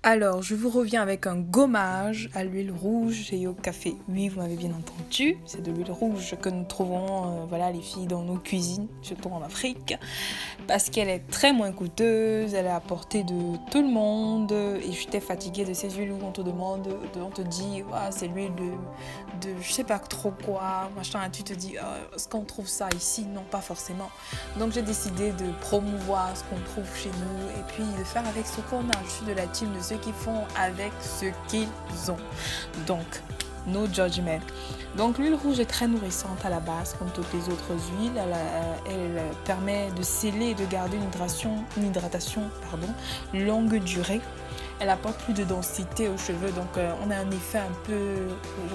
Alors, je vous reviens avec un gommage à l'huile rouge et au café. Oui, vous m'avez bien entendu, c'est de l'huile rouge que nous trouvons, les filles, dans nos cuisines, surtout en Afrique, parce qu'elle est très moins coûteuse, elle est à portée de tout le monde. Et j'étais fatiguée de ces huiles où on te demande, on te dit, ah, c'est l'huile de je sais pas trop quoi, machin, et tu te dis, est-ce qu'on trouve ça ici? Non, pas forcément. Donc j'ai décidé de promouvoir ce qu'on trouve chez nous et puis de faire avec ce qu'on a. Je suis de la team de ceux qui font avec ce qu'ils ont. Donc, no judgment. Donc l'huile rouge est très nourrissante à la base, comme toutes les autres huiles. Elle permet de sceller et de garder une hydratation longue durée. Elle apporte plus de densité aux cheveux, donc on a un effet un peu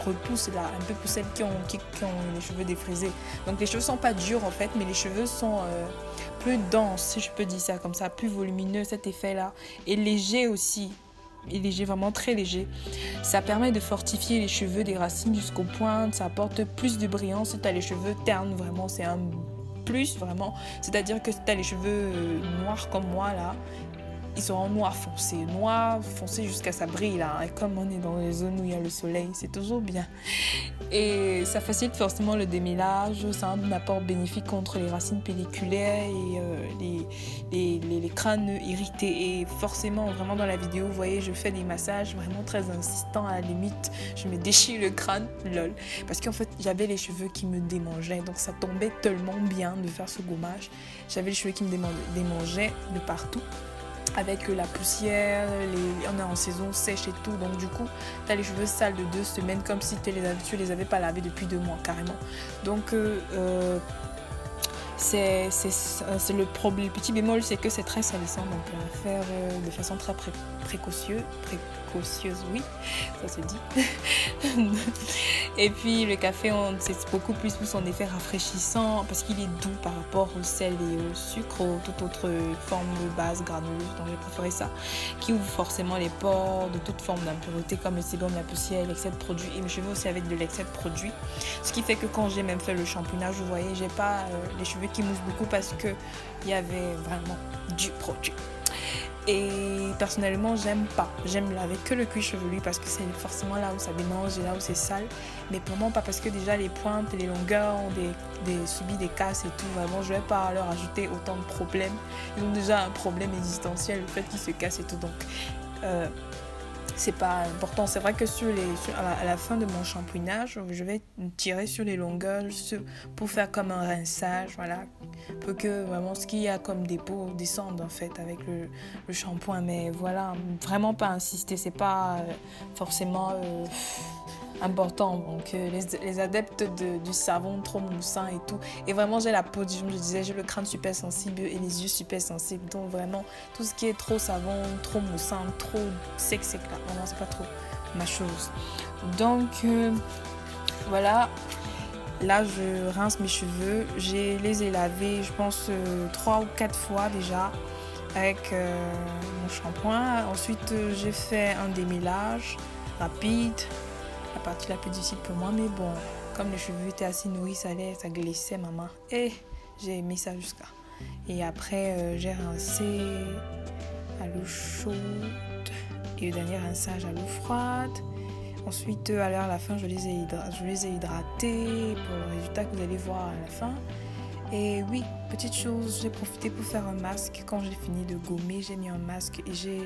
repousse là, un peu pour celles qui ont les cheveux défrisés. Donc les cheveux sont pas durs en fait, mais les cheveux sont plus denses, si je peux dire ça comme ça, plus volumineux, cet effet là, et léger aussi. Et léger, vraiment très léger. Ça permet de fortifier les cheveux des racines jusqu'aux pointes, ça apporte plus de brillance. Si tu as les cheveux ternes, vraiment, c'est un plus, vraiment. C'est-à-dire que si tu as les cheveux noirs comme moi, là, ils seront noir foncé jusqu'à ça brille, là. Et comme on est dans les zones où il y a le soleil, c'est toujours bien. Et ça facilite forcément le démêlage, ça a un apport bénéfique contre les racines pelliculaires et les crânes irrités. Et forcément, vraiment dans la vidéo, vous voyez, je fais des massages vraiment très insistants, à la limite, je me déchire le crâne, lol. Parce qu'en fait, j'avais les cheveux qui me démangeaient, donc ça tombait tellement bien de faire ce gommage. J'avais les cheveux qui me démangeaient de partout. Avec la poussière, on est en saison sèche et tout, donc du coup tu as les cheveux sales de 2 semaines comme si tu les avais pas lavés depuis 2 mois carrément. Donc c'est le problème. Le petit bémol, c'est que c'est très salissant, donc à faire de façon très précautionneuse, oui, ça se dit. Et puis le café, c'est beaucoup plus pour son effet rafraîchissant parce qu'il est doux par rapport au sel et au sucre, ou toute autre forme de base granuleuse, donc j'ai préféré ça, qui ouvre forcément les pores de toute forme d'impureté comme le sébum, la poussière, l'excès de produits, et mes cheveux aussi avec de l'excès de produits, ce qui fait que quand j'ai même fait le shampoingage, vous voyez, j'ai pas les cheveux qui moussent beaucoup parce que il y avait vraiment du produit. Et personnellement, j'aime laver que le cuir chevelu parce que c'est forcément là où ça démange et là où c'est sale, mais pour moi pas, parce que déjà les pointes et les longueurs ont subi des casses et tout. Vraiment, je vais pas leur ajouter autant de problèmes. Ils ont déjà un problème existentiel, le fait qu'ils se cassent et tout, donc c'est pas important. C'est vrai que à la fin de mon shampoingage, je vais tirer sur les longueurs pour faire comme un rinçage, voilà, pour que vraiment ce qu'il y a comme dépôt descende en fait avec le shampoing. Mais voilà, vraiment pas insister, c'est pas forcément important. Donc les adeptes du savon trop moussant et tout, et vraiment j'ai la peau, comme je disais, j'ai le crâne super sensible et les yeux super sensibles, donc vraiment tout ce qui est trop savon, trop moussant, trop sec là, vraiment c'est pas trop ma chose. Donc voilà, là je rince mes cheveux, les ai lavés je pense 3 ou 4 fois déjà avec mon shampoing. Ensuite j'ai fait un démêlage rapide, la partie la plus difficile pour moi, mais bon, comme les cheveux étaient assez nourris, ça glissait ma main, et j'ai aimé ça jusqu'à. Et après j'ai rincé à l'eau chaude et le dernier rinçage à l'eau froide. Ensuite à la fin je les ai hydratés pour le résultat que vous allez voir à la fin. Et oui, petite chose, j'ai profité pour faire un masque. Quand j'ai fini de gommer, j'ai mis un masque et j'ai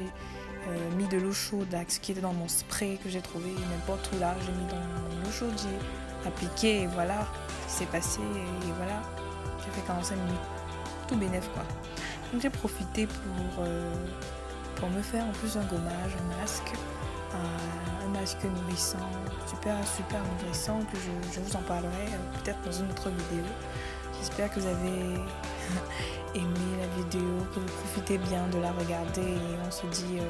mis de l'eau chaude là, ce qui était dans mon spray que j'ai trouvé n'importe où là. J'ai mis dans mon eau chaude, j'ai appliqué et voilà ce qui s'est passé. Et voilà, j'ai fait 45 minutes, tout bénef quoi. Donc j'ai profité pour me faire en plus un gommage, un masque nourrissant, super nourrissant, que je vous en parlerai peut-être dans une autre vidéo. J'espère que vous avez aimé la vidéo, que vous profitez bien de la regarder, et on se dit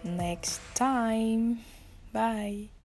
next time. Bye.